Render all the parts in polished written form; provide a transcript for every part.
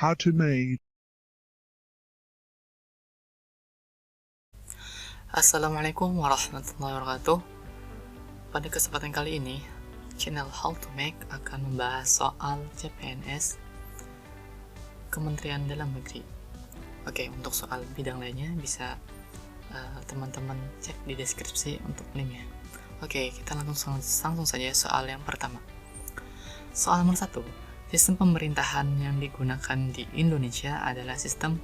how to make. Assalamualaikum warahmatullahi wabarakatuh. Pada kesempatan kali ini, channel How to Make akan membahas soal CPNS Kementerian Dalam Negeri. Oke, untuk soal bidang lainnya bisa teman-teman cek di deskripsi untuk linknya. Oke, kita langsung saja soal yang pertama. Soal nomor 1, sistem pemerintahan yang digunakan di Indonesia adalah sistem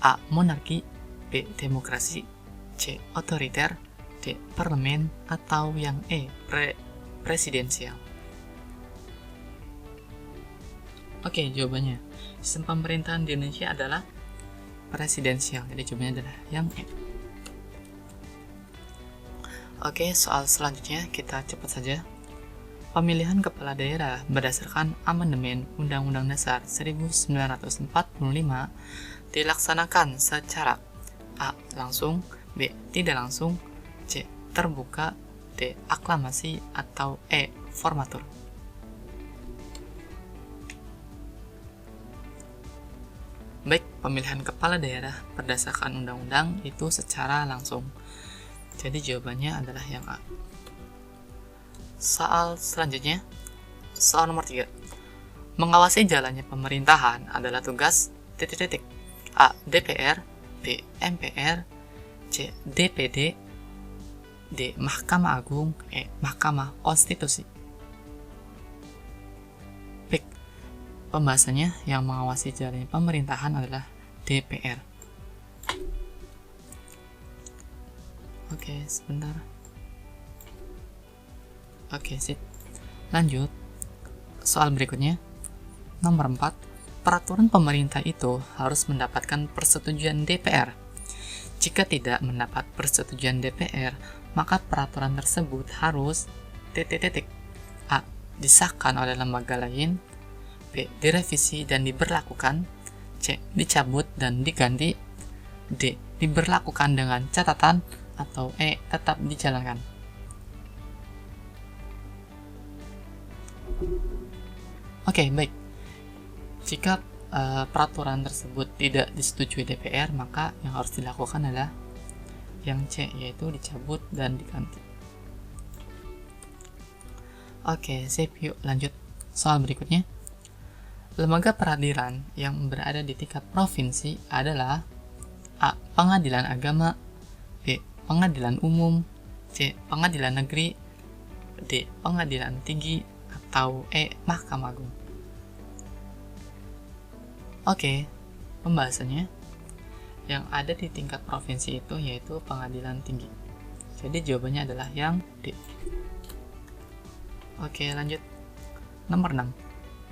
A. Monarki, B. Demokrasi, C. Otoriter, D. Parlemen, atau yang E. Presidensial. Oke, jawabannya sistem pemerintahan di Indonesia adalah presidensial. Jadi jawabannya adalah yang E. Oke, soal selanjutnya kita cepat saja. Pemilihan kepala daerah berdasarkan amandemen Undang-Undang Dasar 1945 dilaksanakan secara A. Langsung, B. Tidak langsung, C. Terbuka, D. Aklamasi, atau E. Formatur. Baik, pemilihan kepala daerah berdasarkan undang-undang itu secara langsung. Jadi jawabannya adalah yang A. Soal selanjutnya, soal nomor 3. Mengawasi jalannya pemerintahan adalah tugas A. DPR, B. MPR, C. DPD, D. Mahkamah Agung, E. Mahkamah Konstitusi. Baik, pembahasannya yang mengawasi jalannya pemerintahan adalah DPR. Oke, sebentar. Oke, sip. Lanjut. Soal berikutnya. Nomor 4. Peraturan pemerintah itu harus mendapatkan persetujuan DPR. Jika tidak mendapat persetujuan DPR, maka peraturan tersebut harus A. Disahkan oleh lembaga lain, B. Direvisi dan diberlakukan, C. Dicabut dan diganti, D. Diberlakukan dengan catatan, atau E. Tetap dijalankan. Oke, baik. Jika peraturan tersebut tidak disetujui DPR, maka yang harus dilakukan adalah yang C, yaitu dicabut dan diganti. Oke, sip. Yuk lanjut soal berikutnya. Lembaga peradilan yang berada di tingkat provinsi adalah A. Pengadilan Agama, B. Pengadilan Umum, C. Pengadilan Negeri, D. Pengadilan Tinggi, atau E. Mahkamah Agung. Oke, pembahasannya yang ada di tingkat provinsi itu yaitu pengadilan tinggi. Jadi jawabannya adalah yang D. Oke, lanjut. Nomor 6.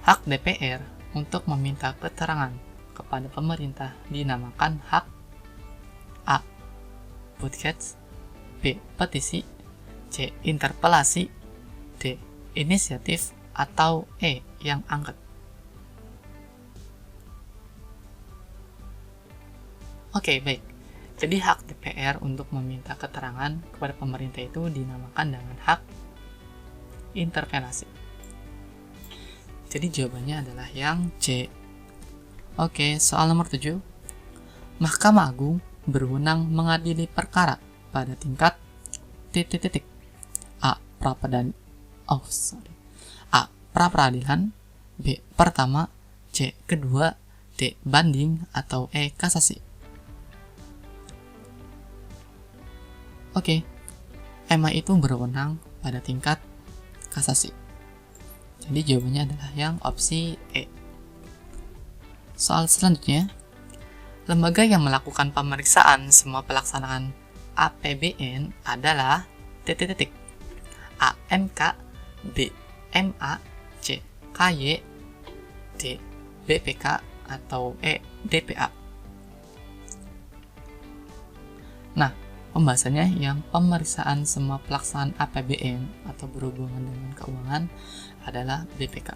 Hak DPR untuk meminta keterangan kepada pemerintah dinamakan hak A. Podcast, B. Petisi, C. Interpelasi, D. Inisiatif, atau E. Yang angket. Oke, baik. Jadi hak DPR untuk meminta keterangan kepada pemerintah itu dinamakan dengan hak interpelasi. Jadi jawabannya adalah yang C. Oke, soal nomor 7. Mahkamah Agung berwenang mengadili perkara pada tingkat A. A. Pra-peradilan, B. Pertama, C. Kedua, D. Banding, atau E. Kasasi. Oke, MA itu berwenang pada tingkat kasasi. Jadi jawabannya adalah yang opsi E. Soal selanjutnya, lembaga yang melakukan pemeriksaan semua pelaksanaan APBN adalah A. MK, B. MA, C. KY, D. BPK, atau E. DPA. Nah, pembahasannya yang pemeriksaan semua pelaksanaan APBN atau berhubungan dengan keuangan adalah BPK.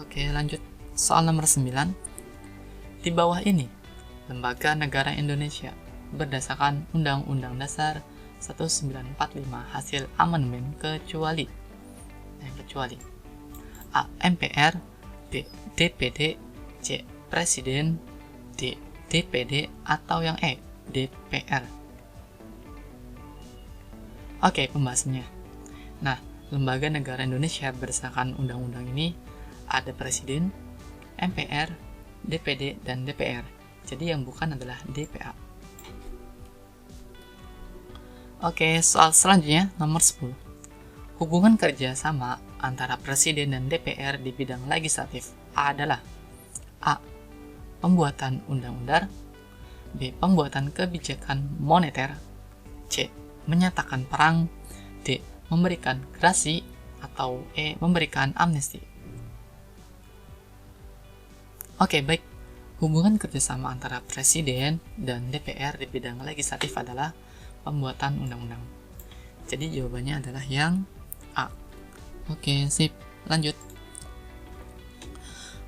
Oke, lanjut. Soal nomor 9. Di bawah ini, Lembaga Negara Indonesia berdasarkan Undang-Undang Dasar 1945 hasil amandemen kecuali A. MPR, B. DPD, C. Presiden, D. DPD, atau yang E. DPR. Oke, pembahasannya. Nah, lembaga negara Indonesia berdasarkan undang-undang ini ada Presiden, MPR, DPD, dan DPR. Jadi yang bukan adalah DPA. Oke, soal selanjutnya nomor 10. Hubungan kerjasama antara Presiden dan DPR di bidang legislatif adalah A. Pembuatan undang-undang, B. Pembuatan kebijakan moneter, C. Menyatakan perang, D. Memberikan gerasi, atau E. Memberikan amnesti. Oke, baik. Hubungan kerjasama antara Presiden dan DPR di bidang legislatif adalah pembuatan undang-undang. Jadi jawabannya adalah yang A. Oke, sip. Lanjut.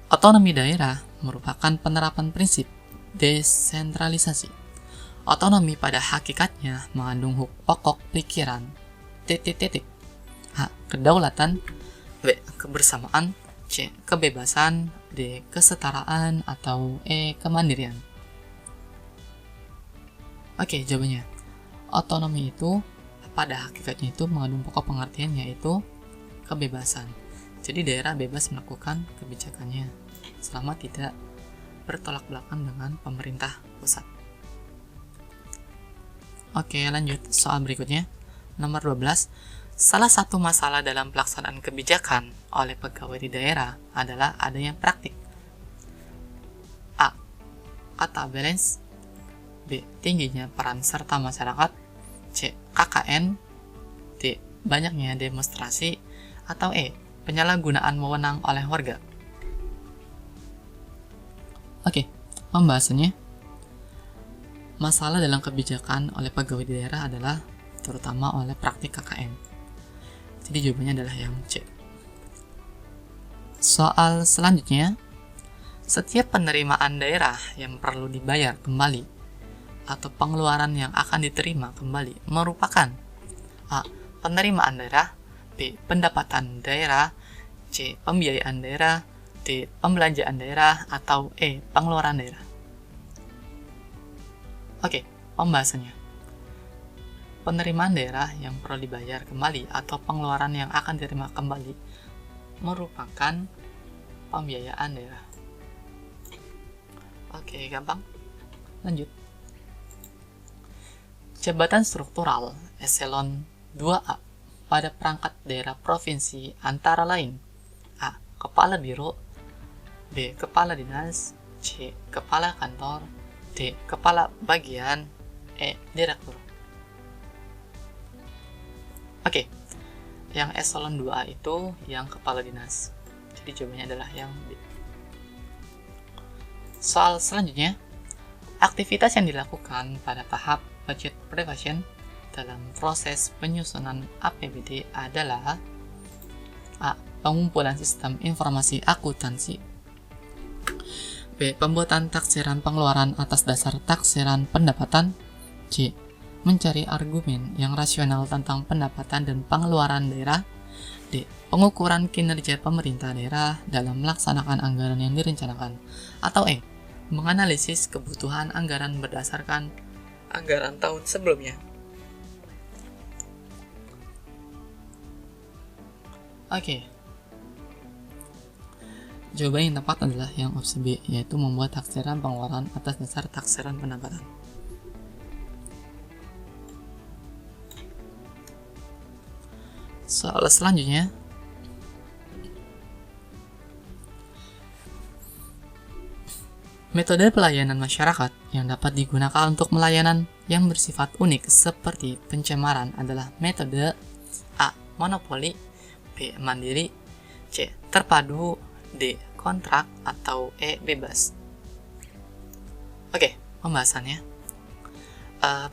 Otonomi daerah merupakan penerapan prinsip desentralisasi. Otonomi pada hakikatnya mengandung pokok pikiran A. Kedaulatan, B. Kebersamaan, C. Kebebasan, D. Kesetaraan, atau E. Kemandirian. Oke, jawabannya. Otonomi itu pada hakikatnya itu mengandung pokok pengertian yaitu kebebasan. Jadi daerah bebas melakukan kebijakannya selama tidak bertolak belakang dengan pemerintah pusat. Oke, lanjut. Soal berikutnya. Nomor 12. Salah satu masalah dalam pelaksanaan kebijakan oleh pegawai di daerah adalah adanya praktik A. Kata balance, B. Tingginya peran serta masyarakat, C. KKN, D. Banyaknya demonstrasi, atau E. Penyalahgunaan wewenang oleh warga. Oke, pembahasannya. Masalah dalam kebijakan oleh pegawai di daerah adalah terutama oleh praktik KKN. Jadi jawabannya adalah yang C. Soal selanjutnya, setiap penerimaan daerah yang perlu dibayar kembali atau pengeluaran yang akan diterima kembali merupakan A. Penerimaan daerah, B. Pendapatan daerah, C. Pembiayaan daerah, D. Pembelanjaan daerah, atau E. Pengeluaran daerah. Oke, pembahasannya. Penerimaan daerah yang perlu dibayar kembali atau pengeluaran yang akan diterima kembali merupakan pembiayaan daerah. Oke, gampang. Lanjut. Jabatan struktural eselon 2A pada perangkat daerah provinsi antara lain A. Kepala Biro, B. Kepala Dinas, C. Kepala Kantor, D. Kepala Bagian, E. Direktur. Oke, yang eselon 2A itu yang kepala dinas. Jadi jawabannya adalah yang B. Soal selanjutnya, aktivitas yang dilakukan pada tahap budget preparation dalam proses penyusunan APBD adalah A. Pengumpulan sistem informasi akuntansi, B. Pembuatan taksiran pengeluaran atas dasar taksiran pendapatan, C. Mencari argumen yang rasional tentang pendapatan dan pengeluaran daerah, D. Pengukuran kinerja pemerintah daerah dalam melaksanakan anggaran yang direncanakan, atau E. Menganalisis kebutuhan anggaran berdasarkan anggaran tahun sebelumnya. Oke. Jawaban yang tepat adalah yang opsi B, yaitu membuat taksiran pengeluaran atas dasar taksiran pendapatan. Soal selanjutnya, metode pelayanan masyarakat yang dapat digunakan untuk pelayanan yang bersifat unik seperti pencemaran adalah metode A. Monopoli, B. Mandiri, C. Terpadu, D. Kontrak, atau E. Bebas. Oke, pembahasannya.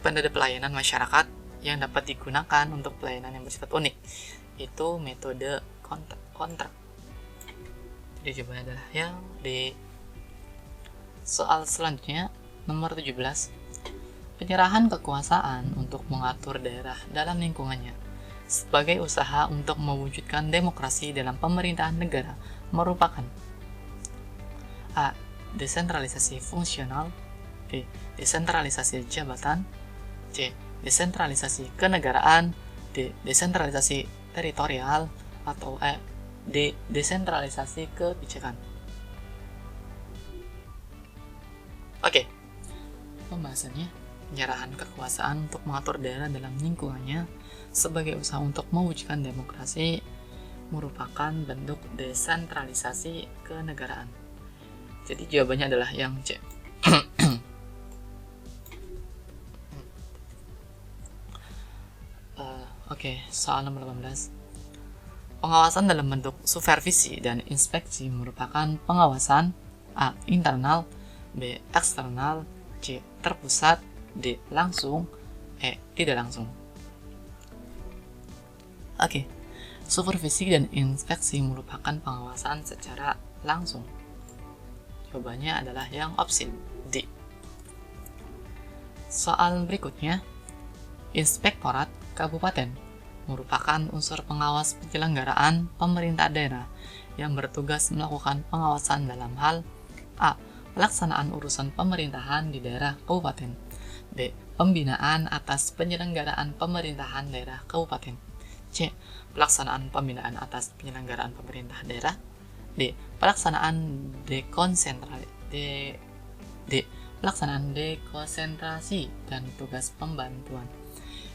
Metode pelayanan masyarakat yang dapat digunakan untuk pelayanan yang bersifat unik itu metode kontrak. Jadi jawabannya adalah yang D. Soal selanjutnya, nomor 17. Penyerahan kekuasaan untuk mengatur daerah dalam lingkungannya sebagai usaha untuk mewujudkan demokrasi dalam pemerintahan negara merupakan A. Desentralisasi fungsional. B. Desentralisasi jabatan. C. Desentralisasi kenegaraan. D. Desentralisasi teritorial. Atau E. D. Desentralisasi kebijakan. Oke, pembahasannya, penyerahan kekuasaan untuk mengatur daerah dalam lingkungannya sebagai usaha untuk mewujudkan demokrasi merupakan bentuk desentralisasi kenegaraan. Jadi jawabannya adalah yang C. Oke, soal nomor 18. Pengawasan dalam bentuk supervisi dan inspeksi merupakan pengawasan A. internal, B. eksternal, C. terpusat, D. langsung, E. tidak langsung. Oke, supervisi dan inspeksi merupakan pengawasan secara langsung. Jawabannya adalah yang opsi D. Soal berikutnya, Inspektorat Kabupaten merupakan unsur pengawas penyelenggaraan pemerintah daerah yang bertugas melakukan pengawasan dalam hal A. pelaksanaan urusan pemerintahan di daerah kabupaten. B. Pembinaan atas penyelenggaraan pemerintahan daerah kabupaten. C. Pelaksanaan pembinaan atas penyelenggaraan pemerintah daerah. D. Pelaksanaan pelaksanaan dekonsentrasi dan tugas pembantuan.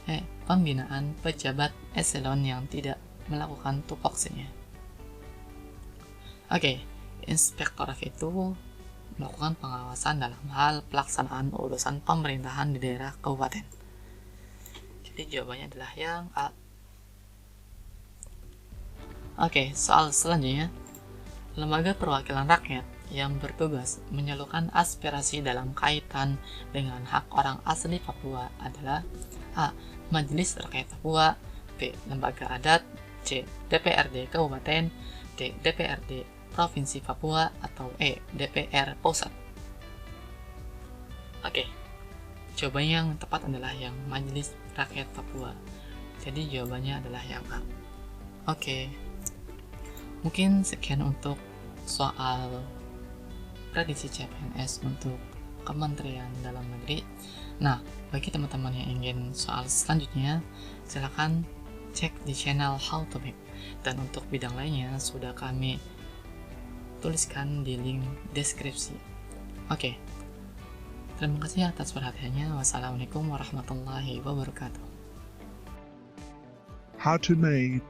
E. Pembinaan pejabat eselon yang tidak melakukan tupoksinya. Oke, inspektorat itu melakukan pengawasan dalam hal pelaksanaan urusan pemerintahan di daerah kabupaten. Jadi jawabannya adalah yang A. Oke, soal selanjutnya. Lembaga perwakilan rakyat yang bertugas menyalurkan aspirasi dalam kaitan dengan hak orang asli Papua adalah A. Majelis Rakyat Papua, B. Lembaga Adat, C. DPRD Kabupaten, D. DPRD Provinsi Papua, atau E. DPR Pusat. Oke, jawabannya yang tepat adalah yang Majelis Rakyat Papua. Jadi jawabannya adalah yang A. Oke, mungkin sekian untuk soal prediksi CPNS untuk Kementerian Dalam Negeri. Nah, bagi teman-teman yang ingin soal selanjutnya, silakan cek di channel How to Make. Dan untuk bidang lainnya sudah kami tuliskan di link deskripsi. Oke, terima kasih atas perhatiannya. Wassalamualaikum warahmatullahi wabarakatuh. How to Make